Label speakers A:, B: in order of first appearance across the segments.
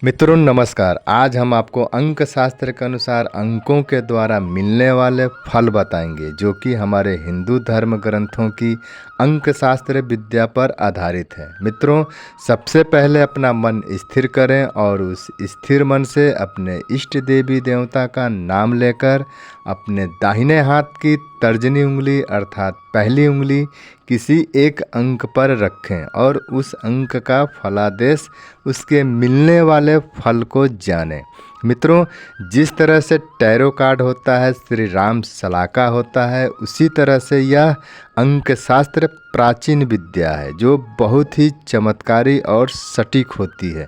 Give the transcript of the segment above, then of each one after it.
A: मित्रों नमस्कार। आज हम आपको अंक शास्त्र के अनुसार अंकों के द्वारा मिलने वाले फल बताएंगे, जो कि हमारे हिंदू धर्म ग्रंथों की अंक शास्त्र विद्या पर आधारित है। मित्रों, सबसे पहले अपना मन स्थिर करें और उस स्थिर मन से अपने इष्ट देवी देवता का नाम लेकर अपने दाहिने हाथ की तर्जनी उंगली अर्थात पहली उंगली किसी एक अंक पर रखें और उस अंक का फलादेश, उसके मिलने वाले फल को जानें। मित्रों, जिस तरह से टैरो कार्ड होता है, श्री राम सलाका होता है, उसी तरह से यह अंक शास्त्र प्राचीन विद्या है जो बहुत ही चमत्कारी और सटीक होती है।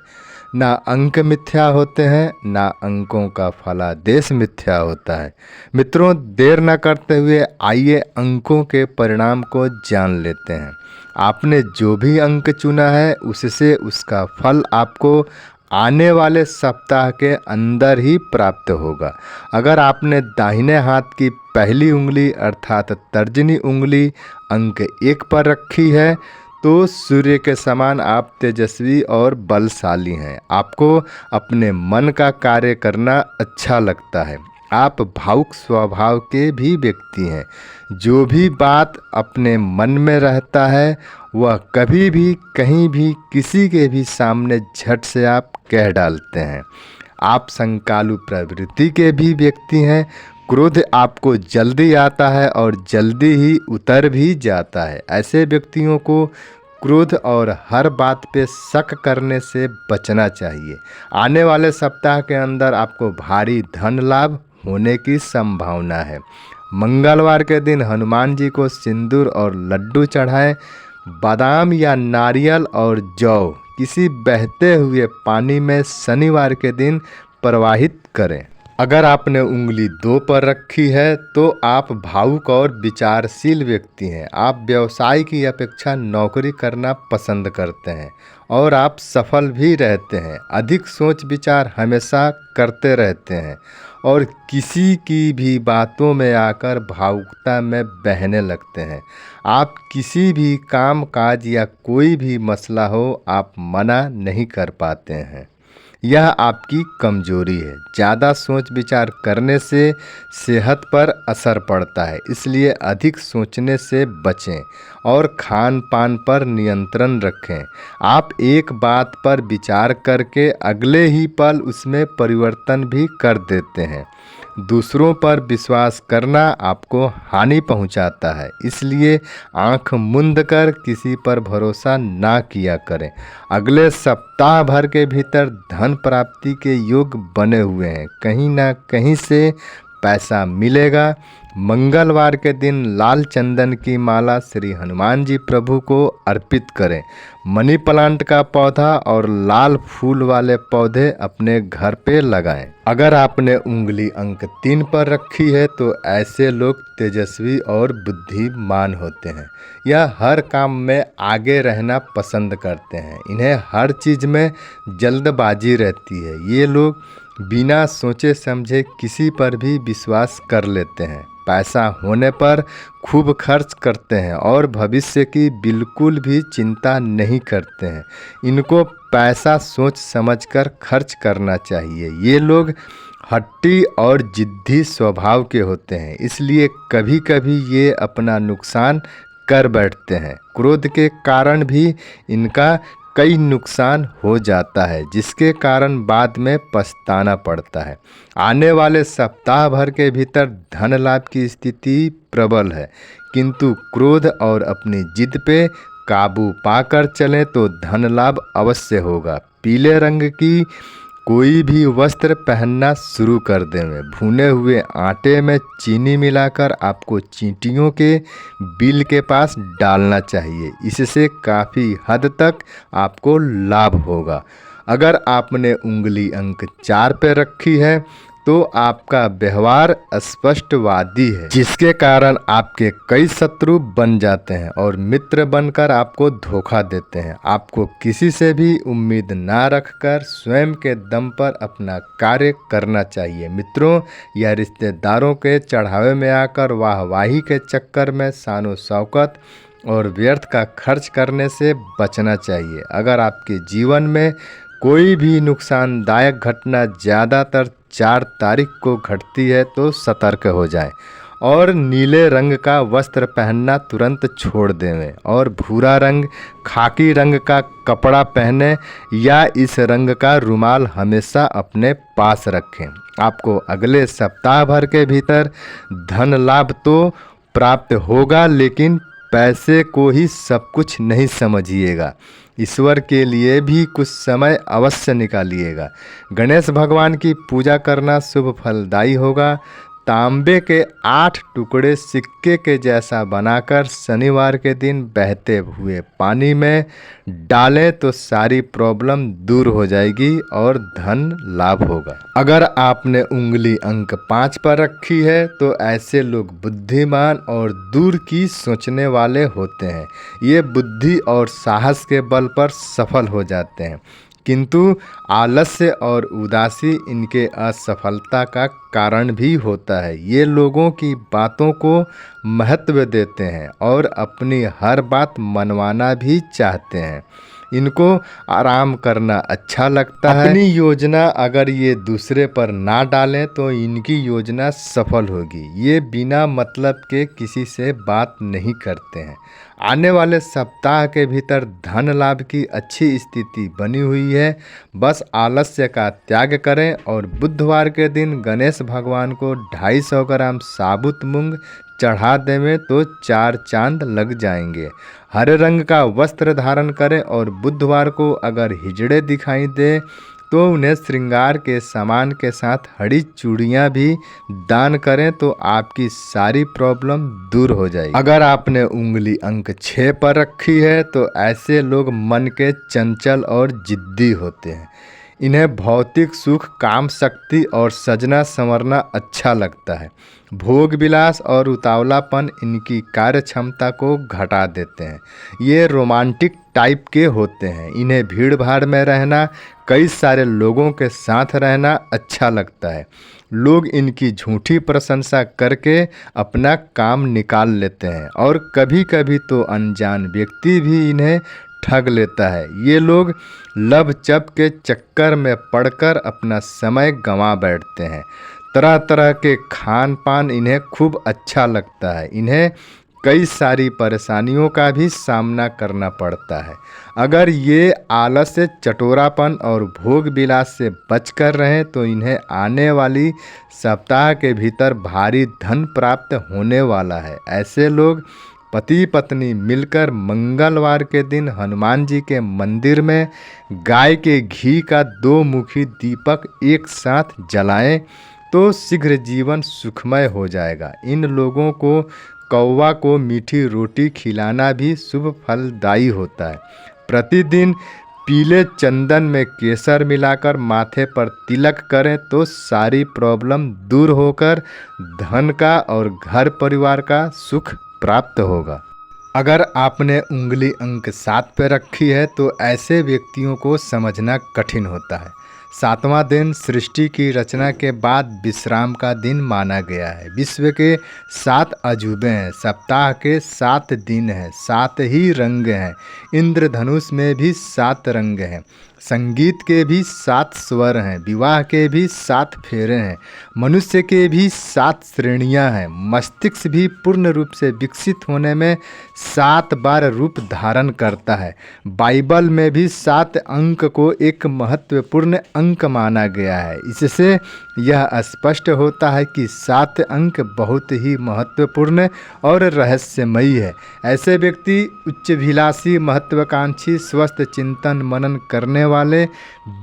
A: ना अंक मिथ्या होते हैं, ना अंकों का फलादेश मिथ्या होता है। मित्रों, देर न करते हुए आइए अंकों के परिणाम को जान लेते हैं। आपने जो भी अंक चुना है उससे उसका फल आपको आने वाले सप्ताह के अंदर ही प्राप्त होगा। अगर आपने दाहिने हाथ की पहली उंगली अर्थात तर्जनी उंगली अंक 1 पर रखी है तो सूर्य के समान आप तेजस्वी और बलशाली हैं। आपको अपने मन का कार्य करना अच्छा लगता है। आप भावुक स्वभाव के भी व्यक्ति हैं। जो भी बात अपने मन में रहता है वह कभी भी कहीं भी किसी के भी सामने झट से आप कह डालते हैं। आप संकालु प्रवृत्ति के भी व्यक्ति हैं। क्रोध आपको जल्दी आता है और जल्दी ही उतर भी जाता है। ऐसे व्यक्तियों को क्रोध और हर बात पे शक करने से बचना चाहिए। आने वाले सप्ताह के अंदर आपको भारी धन लाभ होने की संभावना है। मंगलवार के दिन हनुमान जी को सिंदूर और लड्डू चढ़ाएं। बादाम या नारियल और जौ किसी बहते हुए पानी में शनिवार के दिन प्रवाहित करें। अगर आपने उंगली 2 पर रखी है तो आप भावुक और विचारशील व्यक्ति हैं। आप व्यवसाय की अपेक्षा नौकरी करना पसंद करते हैं और आप सफल भी रहते हैं। अधिक सोच विचार हमेशा करते रहते हैं और किसी की भी बातों में आकर भावुकता में बहने लगते हैं। आप किसी भी काम काज या कोई भी मसला हो आप मना नहीं कर पाते हैं। यह आपकी कमजोरी है। ज़्यादा सोच विचार करने से सेहत पर असर पड़ता है, इसलिए अधिक सोचने से बचें और खान पान पर नियंत्रण रखें। आप एक बात पर विचार करके अगले ही पल उसमें परिवर्तन भी कर देते हैं। दूसरों पर विश्वास करना आपको हानि पहुंचाता है, इसलिए आंख मूंद कर किसी पर भरोसा ना किया करें। अगले सप्ताह भर के भीतर धन प्राप्ति के योग बने हुए हैं। कहीं ना कहीं से पैसा मिलेगा। मंगलवार के दिन लाल चंदन की माला श्री हनुमान जी प्रभु को अर्पित करें। मनी प्लांट का पौधा और लाल फूल वाले पौधे अपने घर पे लगाएं। अगर आपने उंगली अंक 3 पर रखी है तो ऐसे लोग तेजस्वी और बुद्धिमान होते हैं। यह हर काम में आगे रहना पसंद करते हैं। इन्हें हर चीज़ में जल्दबाजी रहती है। ये लोग बिना सोचे समझे किसी पर भी विश्वास कर लेते हैं। पैसा होने पर खूब खर्च करते हैं और भविष्य की बिल्कुल भी चिंता नहीं करते हैं। इनको पैसा सोच समझकर खर्च करना चाहिए। ये लोग हट्टी और जिद्दी स्वभाव के होते हैं, इसलिए कभी कभी ये अपना नुकसान कर बैठते हैं। क्रोध के कारण भी इनका कई नुकसान हो जाता है, जिसके कारण बाद में पछताना पड़ता है। आने वाले सप्ताह भर के भीतर धन लाभ की स्थिति प्रबल है, किंतु क्रोध और अपनी जिद पे काबू पाकर चलें तो धन लाभ अवश्य होगा। पीले रंग की कोई भी वस्त्र पहनना शुरू कर दें। भुने हुए आटे में चीनी मिलाकर आपको चींटियों के बिल के पास डालना चाहिए। इससे काफ़ी हद तक आपको लाभ होगा। अगर आपने उंगली अंक 4 पे रखी है तो आपका व्यवहार स्पष्टवादी है, जिसके कारण आपके कई शत्रु बन जाते हैं और मित्र बनकर आपको धोखा देते हैं। आपको किसी से भी उम्मीद ना रखकर स्वयं के दम पर अपना कार्य करना चाहिए। मित्रों, यह रिश्तेदारों के चढ़ावे में आकर वाहवाही के चक्कर में शानो शौकत और व्यर्थ का खर्च करने से बचना चाहिए। अगर आपके जीवन में कोई भी नुकसानदायक घटना ज़्यादातर 4 तारीख को घटती है तो सतर्क हो जाएं और नीले रंग का वस्त्र पहनना तुरंत छोड़ देवें और भूरा रंग, खाकी रंग का कपड़ा पहने या इस रंग का रुमाल हमेशा अपने पास रखें। आपको अगले सप्ताह भर के भीतर धन लाभ तो प्राप्त होगा, लेकिन पैसे को ही सब कुछ नहीं समझिएगा। ईश्वर के लिए भी कुछ समय अवश्य निकालिएगा। गणेश भगवान की पूजा करना शुभ फलदायी होगा। तांबे के 8 टुकड़े सिक्के के जैसा बनाकर शनिवार के दिन बहते हुए पानी में डालें तो सारी प्रॉब्लम दूर हो जाएगी और धन लाभ होगा। अगर आपने उंगली अंक 5 पर रखी है तो ऐसे लोग बुद्धिमान और दूर की सोचने वाले होते हैं। ये बुद्धि और साहस के बल पर सफल हो जाते हैं, किंतु आलस्य और उदासी इनके असफलता का कारण भी होता है। ये लोगों की बातों को महत्व देते हैं और अपनी हर बात मनवाना भी चाहते हैं। इनको आराम करना अच्छा लगता है। अपनी योजना अगर ये दूसरे पर ना डालें तो इनकी योजना सफल होगी। ये बिना मतलब के किसी से बात नहीं करते हैं। आने वाले सप्ताह के भीतर धन लाभ की अच्छी स्थिति बनी हुई है। बस आलस्य का त्याग करें और बुधवार के दिन गणेश भगवान को 250 ग्राम साबुत मूंग चढ़ा देवें तो 4 चांद लग जाएंगे। हरे रंग का वस्त्र धारण करें और बुधवार को अगर हिजड़े दिखाई दे तो उन्हें श्रृंगार के सामान के साथ हरी चूड़ियाँ भी दान करें तो आपकी सारी प्रॉब्लम दूर हो जाएगी। अगर आपने उंगली अंक 6 पर रखी है तो ऐसे लोग मन के चंचल और जिद्दी होते हैं। इन्हें भौतिक सुख, काम शक्ति और सजना संवरना अच्छा लगता है। भोग विलास और उतावलापन इनकी कार्य क्षमता को घटा देते हैं। ये रोमांटिक टाइप के होते हैं। इन्हें भीड़ भाड़ में रहना, कई सारे लोगों के साथ रहना अच्छा लगता है। लोग इनकी झूठी प्रशंसा करके अपना काम निकाल लेते हैं और कभी कभी तो अनजान व्यक्ति भी इन्हें ठग लेता है। ये लोग लब चप के चक्कर में पड़कर अपना समय गंवा बैठते हैं। तरह तरह के खान पान इन्हें खूब अच्छा लगता है। इन्हें कई सारी परेशानियों का भी सामना करना पड़ता है। अगर ये आलस्य, चटोरापन और भोग विलास से बचकर रहें तो इन्हें आने वाली सप्ताह के भीतर भारी धन प्राप्त होने वाला है। ऐसे लोग पति पत्नी मिलकर मंगलवार के दिन हनुमान जी के मंदिर में गाय के घी का 2 मुखी दीपक एक साथ जलाएं तो शीघ्र जीवन सुखमय हो जाएगा। इन लोगों को कौवा को मीठी रोटी खिलाना भी शुभ फलदायी होता है। प्रतिदिन पीले चंदन में केसर मिलाकर माथे पर तिलक करें तो सारी प्रॉब्लम दूर होकर धन का और घर परिवार का सुख प्राप्त होगा। अगर आपने उंगली अंक 7 पर रखी है तो ऐसे व्यक्तियों को समझना कठिन होता है। 7वां दिन सृष्टि की रचना के बाद विश्राम का दिन माना गया है। विश्व के 7 अजूबे हैं, सप्ताह के 7 दिन हैं, 7 ही रंग हैं। इंद्रधनुष में भी 7 रंग हैं। संगीत के भी 7 स्वर हैं। विवाह के भी 7 फेरे हैं। मनुष्य के भी 7 श्रेणियां हैं। मस्तिष्क भी पूर्ण रूप से विकसित होने में 7 बार रूप धारण करता है। बाइबल में भी 7 अंक को एक महत्वपूर्ण अंक माना गया है। इससे यह स्पष्ट होता है कि 7 अंक बहुत ही महत्वपूर्ण और रहस्यमयी है। ऐसे व्यक्ति उच्चाभिलाषी, महत्वाकांक्षी, स्वस्थ चिंतन मनन करने वाले,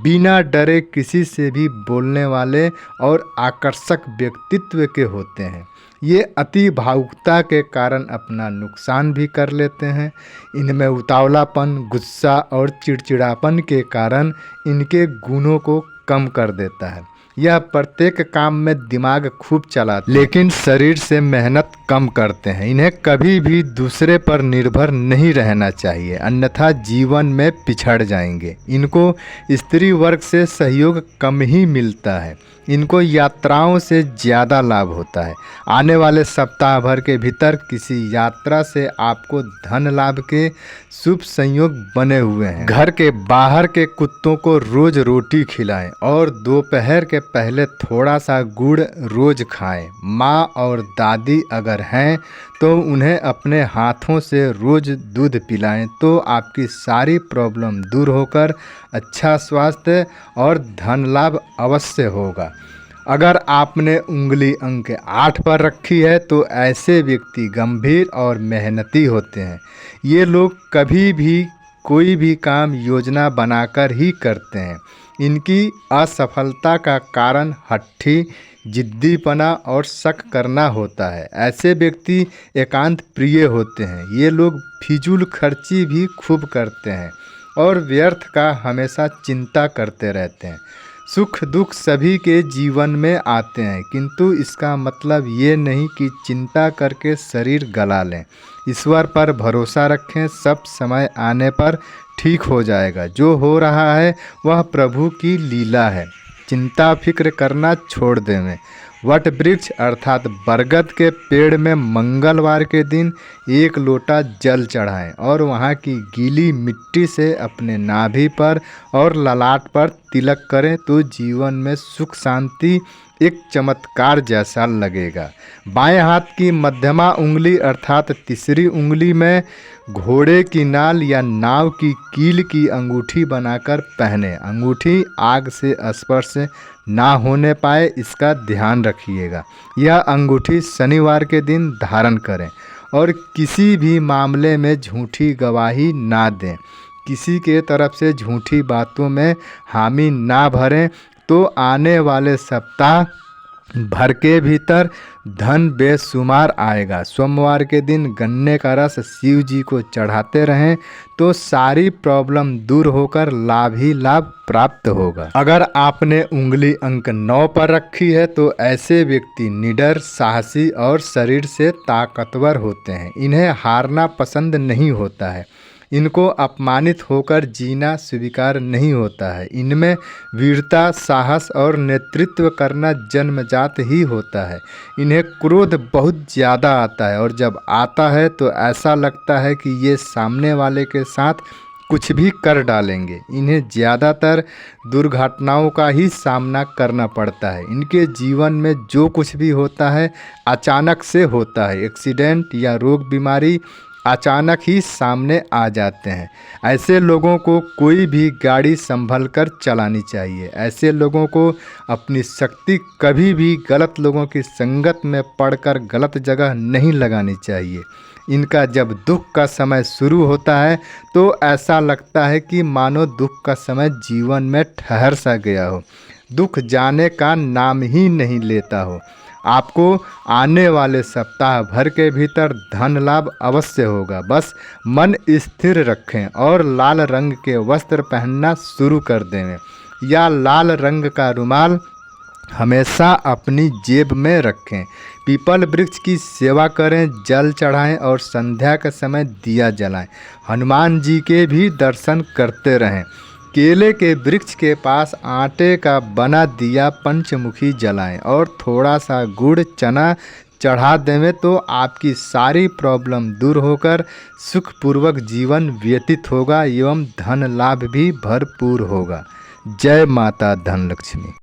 A: बिना डरे किसी से भी बोलने वाले और आकर्षक व्यक्तित्व के होते हैं। ये अति भावुकता के कारण अपना नुकसान भी कर लेते हैं। इनमें उतावलापन, गुस्सा और चिड़चिड़ापन के कारण इनके गुणों को कम कर देता है। यह प्रत्येक काम में दिमाग खूब चलाते हैं, लेकिन शरीर से मेहनत कम करते हैं। इन्हें कभी भी दूसरे पर निर्भर नहीं रहना चाहिए, अन्यथा जीवन में पिछड़ जाएंगे। इनको स्त्री वर्ग से सहयोग कम ही मिलता है। इनको यात्राओं से ज़्यादा लाभ होता है। आने वाले सप्ताह भर के भीतर किसी यात्रा से आपको धन लाभ के शुभ संयोग बने हुए हैं। घर के बाहर के कुत्तों को रोज रोटी खिलाएं और दोपहर के पहले थोड़ा सा गुड़ रोज खाएं। माँ और दादी अगर हैं तो उन्हें अपने हाथों से रोज दूध पिलाएं, तो आपकी सारी प्रॉब्लम दूर होकर अच्छा स्वास्थ्य और धन लाभ अवश्य होगा। अगर आपने उंगली अंक 8 पर रखी है तो ऐसे व्यक्ति गंभीर और मेहनती होते हैं। ये लोग कभी भी कोई भी काम योजना बनाकर ही करते हैं। इनकी असफलता का कारण हट्ठी, जिद्दीपना और शक करना होता है। ऐसे व्यक्ति एकांत प्रिय होते हैं। ये लोग फिजूल खर्ची भी खूब करते हैं और व्यर्थ का हमेशा चिंता करते रहते हैं। सुख दुख सभी के जीवन में आते हैं, किंतु इसका मतलब ये नहीं कि चिंता करके शरीर गला लें। ईश्वर पर भरोसा रखें, सब समय आने पर ठीक हो जाएगा। जो हो रहा है वह प्रभु की लीला है। चिंता फिक्र करना छोड़ दें। वट वृक्ष अर्थात बरगद के पेड़ में मंगलवार के दिन 1 लोटा जल चढ़ाएं और वहाँ की गीली मिट्टी से अपने नाभि पर और ललाट पर तिलक करें, तो जीवन में सुख शांति एक चमत्कार जैसा लगेगा। बाएं हाथ की मध्यमा उंगली अर्थात तीसरी उंगली में घोड़े की नाल या नाव की कील की अंगूठी बनाकर पहने। अंगूठी आग से स्पर्श ना होने पाए, इसका ध्यान रखिएगा। यह अंगूठी शनिवार के दिन धारण करें और किसी भी मामले में झूठी गवाही ना दें। किसी के तरफ से झूठी बातों में हामी ना भरें, तो आने वाले सप्ताह भर के भीतर धन बेशुमार आएगा। सोमवार के दिन गन्ने का रस शिव जी को चढ़ाते रहें, तो सारी प्रॉब्लम दूर होकर लाभ ही लाभ प्राप्त होगा। अगर आपने उंगली अंक 9 पर रखी है तो ऐसे व्यक्ति निडर, साहसी और शरीर से ताकतवर होते हैं। इन्हें हारना पसंद नहीं होता है। इनको अपमानित होकर जीना स्वीकार नहीं होता है। इनमें वीरता, साहस और नेतृत्व करना जन्मजात ही होता है। इन्हें क्रोध बहुत ज़्यादा आता है और जब आता है तो ऐसा लगता है कि ये सामने वाले के साथ कुछ भी कर डालेंगे। इन्हें ज़्यादातर दुर्घटनाओं का ही सामना करना पड़ता है। इनके जीवन में जो कुछ भी होता है अचानक से होता है। एक्सीडेंट या रोग बीमारी अचानक ही सामने आ जाते हैं। ऐसे लोगों को कोई भी गाड़ी संभल कर चलानी चाहिए। ऐसे लोगों को अपनी शक्ति कभी भी गलत लोगों की संगत में पड़कर गलत जगह नहीं लगानी चाहिए। इनका जब दुख का समय शुरू होता है तो ऐसा लगता है कि मानो दुख का समय जीवन में ठहर सा गया हो, दुख जाने का नाम ही नहीं लेता हो। आपको आने वाले सप्ताह भर के भीतर धन लाभ अवश्य होगा। बस मन स्थिर रखें और लाल रंग के वस्त्र पहनना शुरू कर दें या लाल रंग का रुमाल हमेशा अपनी जेब में रखें। पीपल वृक्ष की सेवा करें, जल चढ़ाएं और संध्या के समय दिया जलाएं। हनुमान जी के भी दर्शन करते रहें। केले के वृक्ष के पास आटे का बना दिया पंचमुखी जलाएं और थोड़ा सा गुड़ चना चढ़ा देवें, तो आपकी सारी प्रॉब्लम दूर होकर सुखपूर्वक जीवन व्यतीत होगा एवं धन लाभ भी भरपूर होगा। जय माता धनलक्ष्मी।